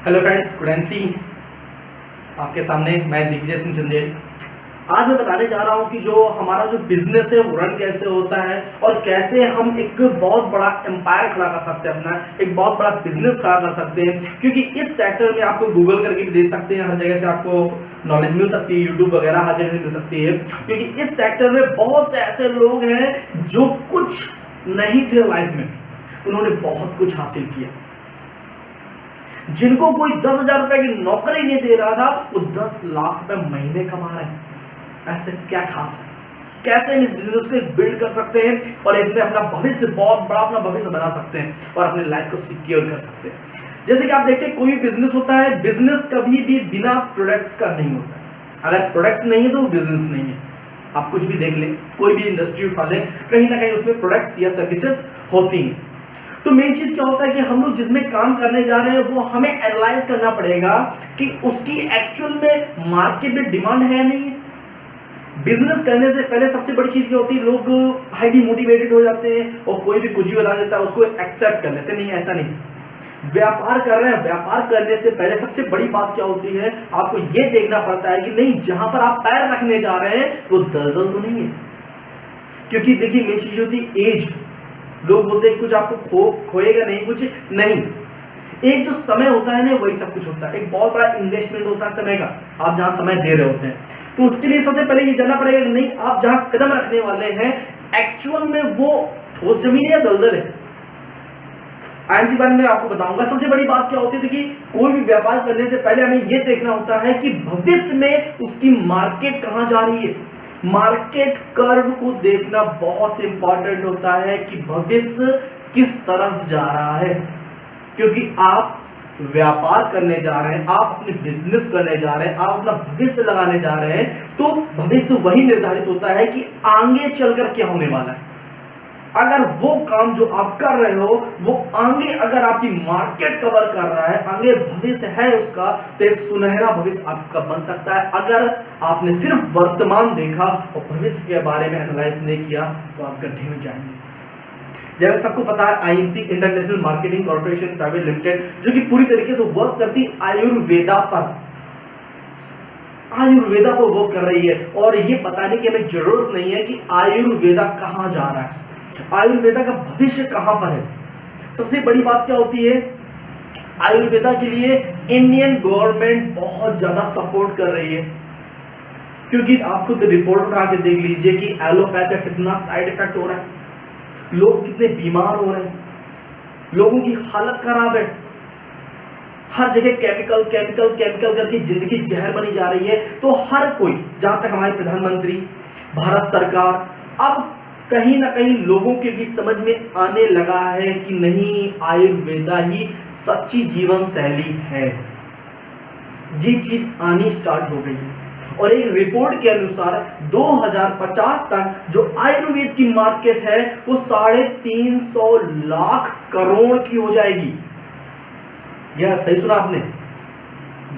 Hello friends, गुडेंसी आपके सामने मैं दिग्विजय सिंह चंदेल। आज मैं बताने जा रहा हूं कि जो हमारा जो बिजनेस है वो रन कैसे होता है और कैसे हम एक बहुत बड़ा एम्पायर खड़ा कर सकते हैं, अपना एक बहुत बड़ा बिजनेस खड़ा कर सकते हैं। क्योंकि इस सेक्टर में आपको गूगल करके भी देख सकते हैं, हर जगह से आपको नॉलेज मिल सकती है, यूट्यूब वगैरह हर जगह से मिल सकती है। क्योंकि इस सेक्टर में बहुत से ऐसे लोग हैं जो कुछ नहीं थे लाइफ में, उन्होंने बहुत कुछ हासिल किया। जिनको कोई 10,000 रुपए की नौकरी नहीं दे रहा था, वो 10 लाख रुपए महीने कमा रहे हैं। ऐसे क्या खास है? कैसे हम इस बिजनेस को बिल्ड कर सकते हैं और इसमें अपना भविष्य, बहुत बड़ा अपना भविष्य बना सकते हैं और अपनी लाइफ को सिक्योर कर सकते हैं। जैसे कि आप देखते हैं, कोई भी बिजनेस होता है, बिजनेस कभी भी बिना प्रोडक्ट्स का नहीं होता है। अगर प्रोडक्ट्स नहीं है तो वो बिजनेस नहीं है। आप कुछ भी देख लें, कोई भी इंडस्ट्री उठा लें, कहीं ना कहीं उसमें प्रोडक्ट्स या सर्विसेज होती हैं। तो मेन चीज क्या होता है कि हम लोग जिसमें काम करने जा रहे हैं वो हमें एनालाइज करना पड़ेगा कि उसकी एक्चुअल में मार्केट में डिमांड है या नहीं है। बिजनेस करने से पहले सबसे बड़ी चीज क्या होती है, लोग हाईली मोटिवेटेड हो जाते हैं और कोई भी कुछ भी बता देता है उसको एक्सेप्ट कर लेते हैं। नहीं, ऐसा नहीं। व्यापार कर रहे हैं, व्यापार करने से पहले सबसे बड़ी बात क्या होती है, आपको यह देखना पड़ता है कि नहीं, जहां पर आप पैर रखने जा रहे हैं वो दलदल तो नहीं है। क्योंकि देखिए, मेन चीज होती है एज। लोग बोलते हैं कुछ आपको खोएगा नहीं, कुछ नहीं। एक जो समय होता है ना, वही सब कुछ होता है। एक बहुत बड़ा इन्वेस्टमेंट होता है समय का, आप जहां समय दे रहे होते हैं। तो उसके लिए सबसे पहले ये जानना पड़ेगा कि नहीं, आप जहां कदम रखने वाले हैं एक्चुअल में वो ठोस जमीन या दलदल है। आईएमसी बारे में आपको बताऊंगा। सबसे बड़ी बात क्या होती है, देखिए, कोई भी व्यापार करने से पहले हमें यह देखना होता है कि भविष्य में उसकी मार्केट कहां जा रही है। मार्केट कर्व को देखना बहुत इंपॉर्टेंट होता है कि भविष्य किस तरफ जा रहा है। क्योंकि आप व्यापार करने जा रहे हैं, आप अपने बिजनेस करने जा रहे हैं, आप अपना भविष्य लगाने जा रहे हैं, तो भविष्य वही निर्धारित होता है कि आगे चलकर क्या होने वाला है। अगर वो काम जो आप कर रहे हो वो आगे, अगर आपकी मार्केट कवर कर रहा है, आगे भविष्य है उसका, तो एक सुनहरा भविष्य आपका बन सकता है। अगर आपने सिर्फ वर्तमान देखा और भविष्य के बारे में एनालाइज नहीं किया तो आप गड्ढे में जाएंगे। जैसे सबको पता है, IMC international marketing corporation private limited, जो कि पूरी तरीके से वर्क करती आयुर्वेदा पर वर्क कर रही है। और ये बताने की हमें जरूरत नहीं है कि आयुर्वेदा कहां जा रहा है, आयुर्वेदा का भविष्य कहां पर है। सबसे बड़ी बात क्या होती है, आयुर्वेदा के लिए इंडियन गवर्नमेंट बहुत ज्यादा सपोर्ट कर रही है। क्योंकि आप खुद रिपोर्ट उठा के देख लीजिए कि एलोपैथ का कितना साइड इफेक्ट हो रहा है, लोग कितने बीमार हो रहे हैं, लोगों की हालत खराब है। हर जगह केमिकल केमिकल केमिकल करके जिंदगी जहर बनी जा रही है। तो हर कोई, जहां तक हमारे प्रधानमंत्री, भारत सरकार, अब कहीं ना कहीं लोगों के भी समझ में आने लगा है कि नहीं, आयुर्वेदा ही सच्ची जीवन शैली है। ये चीज आनी स्टार्ट हो गई है। और एक रिपोर्ट के अनुसार 2050 तक जो आयुर्वेद की मार्केट है वो 350 लाख करोड़ की हो जाएगी। यह सही सुना आपने,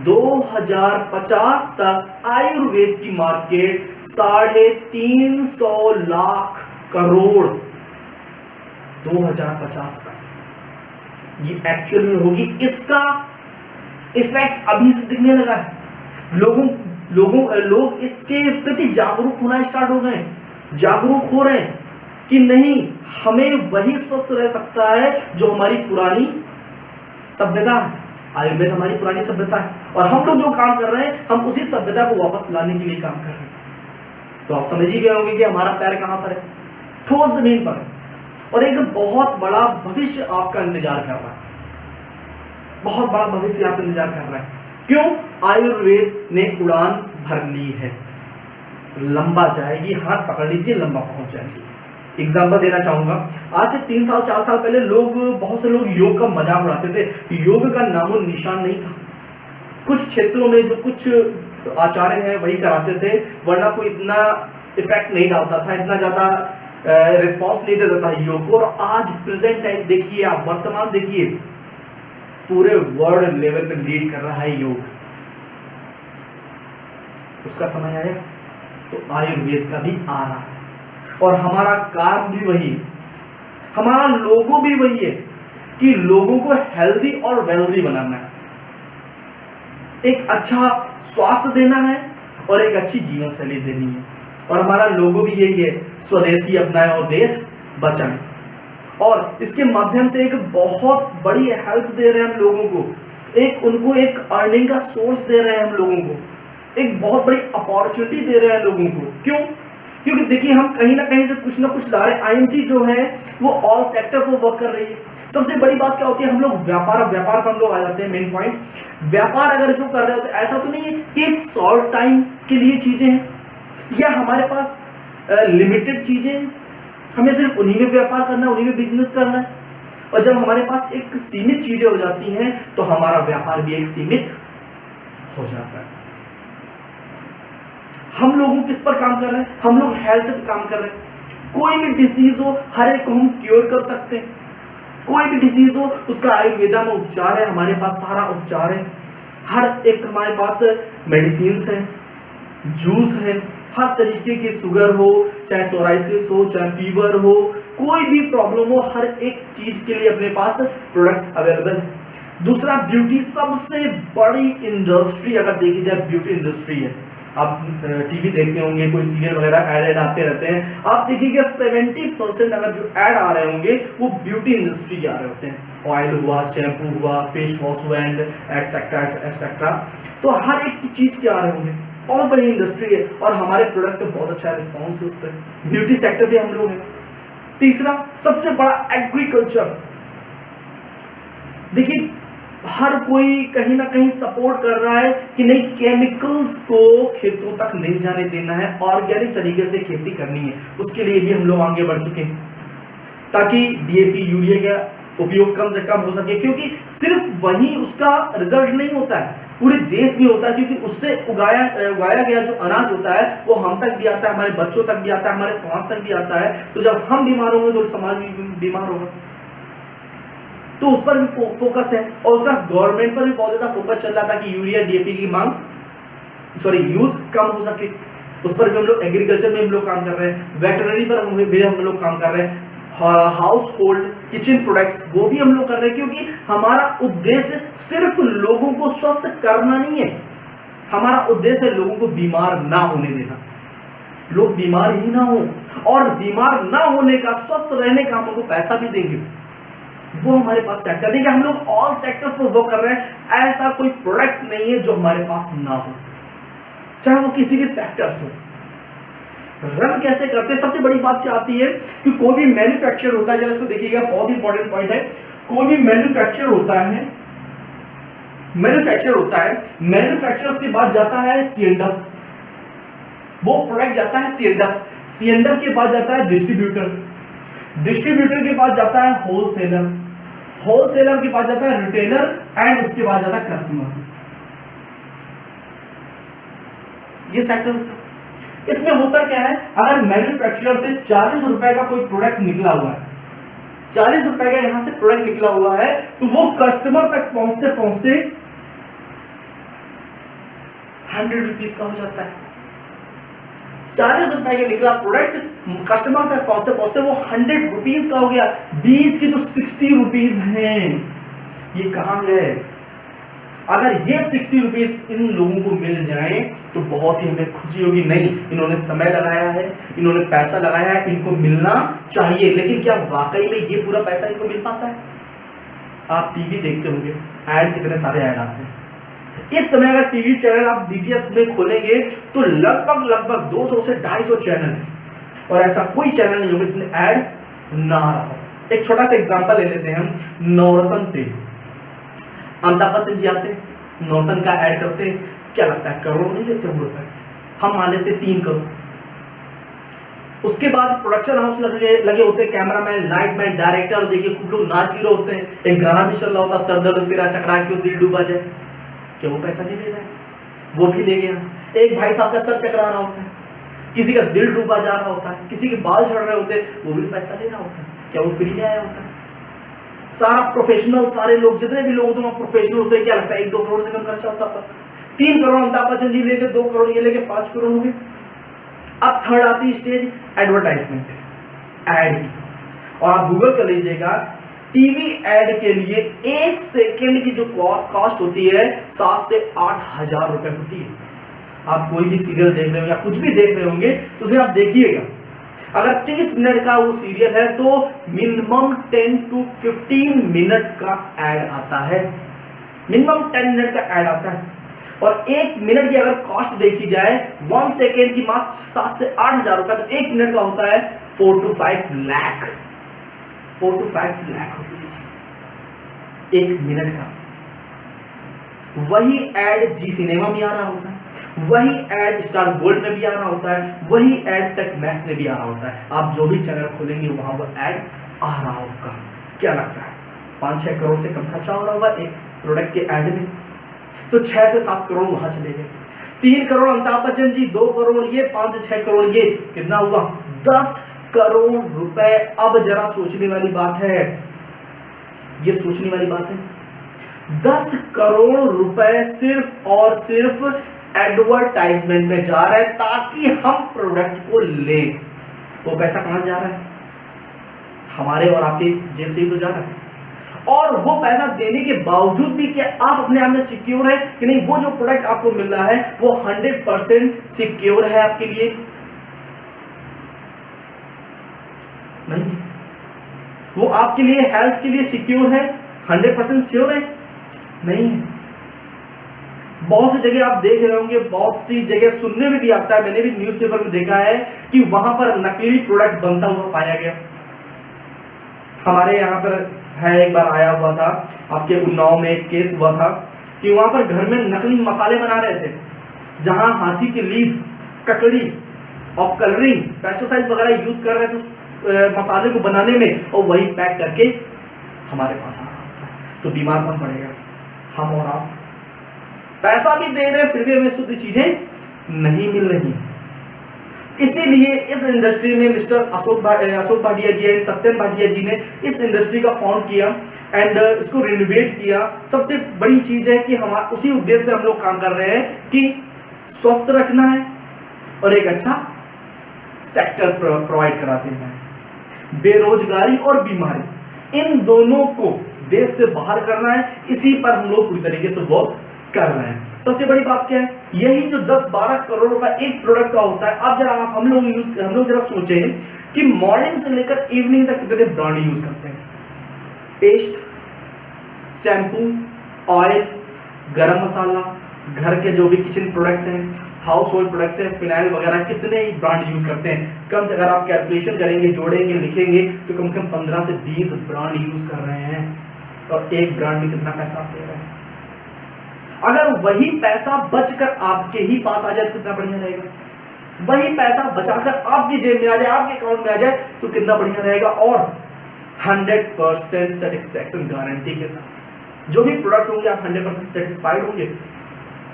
2050 तक आयुर्वेद की मार्केट 350 लाख करोड़ 2050 तक ये एक्चुअल में होगी। इसका इफेक्ट अभी से दिखने लगा है। लोग इसके प्रति जागरूक होना स्टार्ट हो गए, जागरूक हो रहे हैं कि नहीं, हमें वही स्वस्थ रह सकता है जो हमारी पुरानी सभ्यता है। आयुर्वेद हमारी पुरानी सभ्यता है और हम लोग जो काम कर रहे हैं, हम उसी सभ्यता को वापस लाने के लिए काम कर रहे हैं। तो आप समझ ही गए होंगे कि हमारा पैर कहां पर है, ठोस जमीन पर है। और एक बहुत बड़ा भविष्य आपका इंतजार कर रहा है, बहुत बड़ा भविष्य आपका इंतजार कर रहा है। क्यों? आयुर्वेद ने उड़ान भर ली है, लंबा जाएगी, हाथ पकड़ लीजिए, लंबा पहुंच जाएगी। एग्जाम्पल देना चाहूंगा, आज से 3 साल 4 साल पहले बहुत से लोग योग का मजाक उड़ाते थे। योग का नामो निशान नहीं था। कुछ क्षेत्रों में जो कुछ आचार्य हैं वही कराते थे, वरना कोई इतना इफेक्ट नहीं डालता था, इतना ज्यादा रिस्पॉन्स नहीं देता था योग को। और आज प्रेजेंट टाइम देखिए, आप वर्तमान देखिए, पूरे वर्ल्ड लेवल पे लीड कर रहा है योग। उसका समय आएगा तो आयुर्वेद का भी आ रहा है। और हमारा काम भी वही है, हमारा लोगो भी वही है कि लोगों को हेल्दी और वेल्दी बनाना है। एक अच्छा स्वास्थ्य देना है और एक अच्छी जीवन शैली देनी है। और हमारा लोगो भी यही है, स्वदेशी अपनाएं और देश बचाएं। और इसके माध्यम से एक बहुत बड़ी हेल्प दे रहे हैं हम लोगों को, एक उनको एक अर्निंग का सोर्स दे रहे हैं हम लोगों को, एक बहुत बड़ी अपॉर्चुनिटी दे रहे हैं लोगों को। क्यों? क्योंकि देखिए हम कहीं ना कहीं से कुछ ना कुछ ला रहे हैं। आईएमसी जो है वो ऑल सेक्टर पर वर्क कर रही है। सबसे बड़ी बात क्या होती है, हम लोग व्यापार पर हम लोग आ जाते हैं। मेन पॉइंट, व्यापार अगर जो कर रहे होते हैं, ऐसा तो नहीं है कि एक शॉर्ट टाइम के लिए चीजें हैं या हमारे पास लिमिटेड चीजें हैं, हमें सिर्फ उन्हीं में व्यापार करना है, उन्हीं में बिजनेस करना है। और जब हमारे पास एक सीमित चीजें हो जाती हैं तो हमारा व्यापार भी एक सीमित हो जाता है। हम लोग किस पर काम कर रहे हैं? हम लोग हेल्थ पे काम कर रहे हैं। कोई भी डिसीज हो हर एक को हम क्योर कर सकते हैं। कोई भी डिसीज हो उसका आयुर्वेदा में उपचार है, हमारे पास सारा उपचार है। हर एक हमारे पास मेडिसिन है, जूस है, हर तरीके की, शुगर हो चाहे सोराइसिस हो चाहे फीवर हो, कोई भी प्रॉब्लम हो, हर एक चीज के लिए अपने पास प्रोडक्ट्स अवेलेबल है। दूसरा, ब्यूटी सबसे बड़ी इंडस्ट्री अगर देखी जाए ब्यूटी इंडस्ट्री है। आप टीवी देखते होंगे, कोई सीरियल वगैरह एड आते रहते हैं, आप देखिएगा 70% अगर जो ऐड आ रहे होंगे वो ब्यूटी इंडस्ट्री के आ रहे होते हैं। ऑयल हुआ, शैम्पू हुआ, फेस वॉश हुआ एंड एटसेट्रा एटसेट्रा, तो हर एक चीज के आ रहे होंगे। बहुत बड़ी इंडस्ट्री है और हमारे प्रोडक्ट पे बहुत अच्छा रिस्पॉन्स है उस पर। ब्यूटी सेक्टर भी हम लोग हैं। तीसरा सबसे बड़ा, एग्रीकल्चर। देखिए हर कोई कहीं ना कहीं सपोर्ट कर रहा है कि नहीं, केमिकल्स को खेतों तक नहीं जाने देना है, ऑर्गेनिक तरीके से खेती करनी है। उसके लिए भी हम लोग आगे बढ़ चुके हैं ताकि डीएपी यूरिया का उपयोग कम से कम हो सके, क्योंकि सिर्फ वही उसका रिजल्ट नहीं होता है, पूरे देश में होता है। क्योंकि उससे उगाया गया जो अनाज होता है वो हम तक भी आता है, हमारे बच्चों तक भी आता है, हमारे समाज तक भी आता है। तो जब हम बीमार होंगे तो समाज भी बीमार होगा। तो उस पर भी फोकस है और उसका गवर्नमेंट पर भी बहुत ज्यादा फोकस चल रहा था कि यूरिया डीएपी की यूज कम हो सके। उस पर भी हम लोग एग्रीकल्चर में हम लोग काम कर रहे हैं, वेटरनरी पर भी हम लोग काम कर रहे हैं, हाउस होल्ड किचन प्रोडक्ट्स वो भी हम लोग कर रहे हैं। क्योंकि हमारा उद्देश्य सिर्फ लोगों को स्वस्थ करना नहीं है, हमारा उद्देश्य है लोगों को बीमार ना होने देना, लोग बीमार ही ना हो, और बीमार ना होने का, स्वस्थ रहने का हम उनको पैसा भी देंगे। वो हमारे पास सेक्टर नहीं कि हम लोग ऑल सेक्टर्स पर वर्क कर रहे हैं। ऐसा कोई प्रोडक्ट नहीं है जो हमारे पास ना हो, चाहे वो किसी भी सेक्टर्स हो। रन कैसे करते हैं? सबसे बड़ी बात क्या आती है कि कोई भी मैन्युफैक्चर होता है, जरा इसको देखिएगा, बहुत ही इंपॉर्टेंट पॉइंट है। कोई भी मैन्युफैक्चर होता है, मैन्युफैक्चर के बाद जाता है सीएनडफ, वो प्रोडक्ट जाता है सीएनडफ, सीएनडफ के बाद जाता है डिस्ट्रीब्यूटर, डिस्ट्रीब्यूटर के बाद जाता है होलसेलर, होलसेलर के बाद जाता है रिटेलर एंड उसके बाद जाता है कस्टमर। ये सेक्टर होता है। इसमें होता क्या है, अगर मैन्युफैक्चरर से 40 रुपए का कोई प्रोडक्ट निकला हुआ है, 40 रुपए का यहां से प्रोडक्ट निकला हुआ है, तो वो कस्टमर तक पहुंचते पहुंचते 100 रुपीज का हो जाता है। 40 रुपए का निकला प्रोडक्ट कस्टमर तक पहुंचते पहुंचते वो 100 रुपीज का हो गया। बीच की जो 60 रुपीज हैं ये कहां गए? अगर ये 60 रुपीज इन लोगों को मिल जाए तो बहुत ही हमें खुशी होगी। नहीं, इन्होंने समय लगाया है, इन्होंने पैसा लगाया है, इनको मिलना चाहिए। लेकिन क्या वाकई में ये पूरा पैसा इनको मिल पाता है? आप टीवी देखते होंगे, ऐड कितने सारे ऐड आते हैं। इस समय अगर टीवी चैनल आप डीटीएच में खोलेंगे तो लगभग 200 से 250 चैनल है, और ऐसा कोई चैनल नहीं होगा जिसमें ऐड ना आ रहा हो। एक छोटा सा एग्जांपल ले लेते हैं हम, नवरत्न तेल। अमिताभ बच्चन जी आते हैं, नवरत्न का ऐड करते हैं, क्या लगता है करोड़ नहीं लेते हम रुपए? हम मान लेते 3 करोड़। उसके बाद प्रोडक्शन हाउस लगे होते हैं, कैमरामैन, लाइटमैन, डायरेक्टर, देखिए खूब लोग नाच भी रहे होते हैं, एक गाना भी चल रहा होता है, सर दर्द तेरा चकरा क्यों दिल डूबा जाए, क्या वो पैसा नहीं ले रहा है? वो भी ले गया। एक भाई साहब का सर चकरा रहा होता है, किसी का दिल डूबा जा रहा होता है, किसी के बाल झड़ रहे होते हैं, वो भी पैसा ले रहा होता है, क्या वो फ्री में आया होता है? सारा प्रोफेशनल, सारे लोग, जितने भी लोग होते हैं प्रोफेशनल होते हैं, क्या लगता है 1-2 करोड़ से कम खर्चा होता है? 3 करोड़ अमिताभ बच्चन जी लेके, 2 करोड़ ये लेके 5 करोड़ हो गए। अब थर्ड आती स्टेज एडवर्टाइजमेंट, एड। और आप गूगल कर लीजिएगा, टीवी एड के लिए 1 सेकेंड की जो कॉस्ट होती है 7 से 8 हजार रुपए होती है। आप कोई भी सीरियल देख रहे हो या कुछ भी देख रहे होंगे तो उसमें आप देखिएगा, अगर 30 मिनट का वो सीरियल है तो मिनिमम 10 to 15 मिनट का ऐड आता है, मिनिमम 10 मिनट का ऐड आता है। और 1 मिनट की अगर कॉस्ट देखी जाए 1 सेकेंड की मात्र 7 से 8 हजार रुपए, तो 1 मिनट का होता है 4 to 5 lakh, 4 to 5 lakh rupees 1 minute का। वही एड जी सिनेमा में आ रहा होता है, वही एड स्टार गोल्ड में भी आ रहा होता है, वही एड सेट मैक्स में भी आ रहा होता है। आप जो भी चैनल खोलेंगे वहां पर एड आ रहा होगा। क्या लगता है 5-6 करोड़ से कम खर्चा हो रहा होगा एक प्रोडक्ट के एड में? तो 6 से 7 करोड़ वहां चले गए। 3 करोड़ अमिताभ बच्चन जी, 2 करोड़ ये, 5 से 6 करोड़ ये, कितना हुआ 10 करोड़ रुपए। अब जरा सोचने वाली बात है, ये सोचने वाली बात है, 10 करोड़ रुपए सिर्फ और सिर्फ एडवर्टाइजमेंट में जा रहा है ताकि हम प्रोडक्ट को लें। वो पैसा कहां से जा रहा है? हमारे और आपके जेब से ही तो जा रहा है। और वो पैसा देने के बावजूद भी क्या आप अपने आप में सिक्योर है कि नहीं? वो जो प्रोडक्ट आपको मिल रहा है वो 100% सिक्योर है आपके लिए? नहीं। वो आपके लिए हेल्थ के लिए सिक्योर है? 100% श्योर है? नहीं। बहुत सी जगह आप देख रहे होंगे, बहुत सी जगह सुनने में भी आता है, मैंने भी न्यूज़पेपर में देखा है कि वहां पर नकली प्रोडक्ट बनता हुआ पाया गया। हमारे यहाँ पर है, एक बार आया हुआ था, आपके उन्नाव में एक केस हुआ था कि वहां पर घर में नकली मसाले बना रहे थे, जहां हाथी की लीद, ककड़ी और कलरिंग, पेस्टिसाइड वगैरह यूज कर रहे थे मसाले को बनाने में, और वही पैक करके हमारे पास आ रहा होता है। तो बीमार कौन पड़ेगा? हम और आप। पैसा भी दे रहे फिर भी हमें शुद्ध चीजें नहीं मिल रही। इसीलिए इस इंडस्ट्री में मिस्टर अशोक भाटिया जी एंड सत्यम भाटिया जी ने इस इंडस्ट्री का फाउंड किया एंड इसको रिनोवेट किया। सबसे बड़ी चीज है कि हम उसी उद्देश्य से हम लोग काम कर रहे हैं कि स्वस्थ रखना है और एक अच्छा सेक्टर प्रोवाइड कराते हैं। बेरोजगारी और बीमारी, इन दोनों को देश से बाहर करना है, इसी पर हम लोग पूरी तरीके से वर्क कर रहे हैं। सबसे बड़ी बात क्या है? यही जो 10-12 करोड़ रुपए एक प्रोडक्ट का होता है। अब जरा हम लोग जरा सोचें कि मॉर्निंग से लेकर इवनिंग तक कितने ब्रांड यूज करते हैं। पेस्ट, शैम्पू, ऑयल, गरम मसाला, घर के जो भी किचन प्रोडक्ट्स हैं, हाउस होल्ड प्रोडक्ट्स हैं, फिनाइल वगैरह, कितने ही ब्रांड यूज करते हैं। कम से अगर आप कैलकुलेशन करेंगे, जोड़ेंगे, लिखेंगे तो कम से कम 15 से 20 ब्रांड यूज कर रहे हैं। और एक ब्रांड में कितना पैसा आप ले रहे हैं? अगर वही पैसा बचकर आपके ही पास आ जाए तो कितना बढ़िया रहेगा। वही पैसा बचाकर आपकी जेब में आ जाए, आपके अकाउंट में आ जाए तो कितना बढ़िया रहेगा। और 100% सेटिस्फैक्शन गारंटी के साथ जो भी प्रोडक्ट्स होंगे आप 100% सेटिस्फाइड होंगे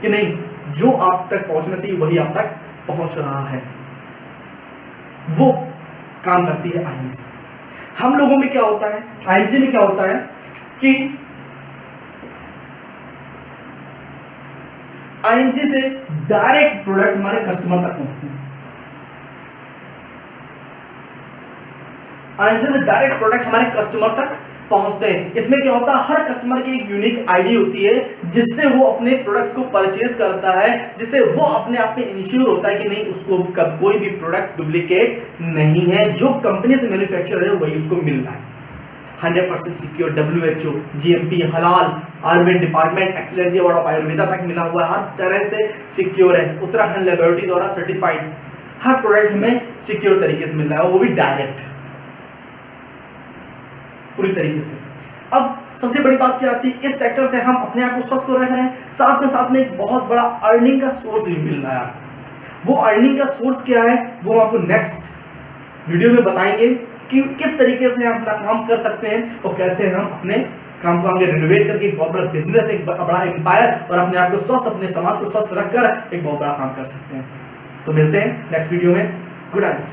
कि नहीं, जो आप तक पहुंचना चाहिए वही आप तक पहुंच रहा है। वो काम करती है आईएनसी। हम लोगों में क्या होता है, आईएनसी में क्या होता है कि आईएनसी से डायरेक्ट प्रोडक्ट हमारे कस्टमर तक पहुंचते हैं। आईएनसी से डायरेक्ट प्रोडक्ट हमारे कस्टमर तक पहुंचते हैं। इसमें क्या होता है, हर कस्टमर की एक यूनिक आईडी होती है जिससे वो अपने प्रोडक्ट्स को परचेज करता है, जिससे वो अपने आप में इंश्योर होता है कि नहीं, उसको कोई भी प्रोडक्ट डुप्लीकेट नहीं है, जो कंपनी से मैन्युफैक्चर है वही उसको मिल रहा है। 100% सिक्योर, WHO, GMP, हलाल, Ayurveda department, excellency award of Ayurveda तक मिला हुआ है। हर तरह से सिक्योर है, उत्तराखंड लेबोरेटरी द्वारा सर्टिफाइड। हर प्रोडक्ट हमें सिक्योर तरीके से मिल रहा है, वो भी डायरेक्ट, पूरी तरीके से। अब सबसे बड़ी बात क्या आती है, इस सेक्टर से हम अपने आप को स्वस्थ रख रहे हैं, साथ में एक बहुत बड़ा अर्निंग का सोर्स भी मिल रहा है आपको। वो अर्निंग का सोर्स क्या है वो आपको नेक्स्ट वीडियो में बताएंगे कि किस तरीके से हम अपना काम कर सकते हैं और कैसे हम अपने काम को आगे रिनोवेट करके एक बहुत बड़ा बिजनेस, एक बड़ा एम्पायर और अपने आप को स्वस्थ, अपने समाज को स्वस्थ रखकर एक बहुत बड़ा काम कर सकते हैं। तो मिलते हैं नेक्स्ट वीडियो में। Good night.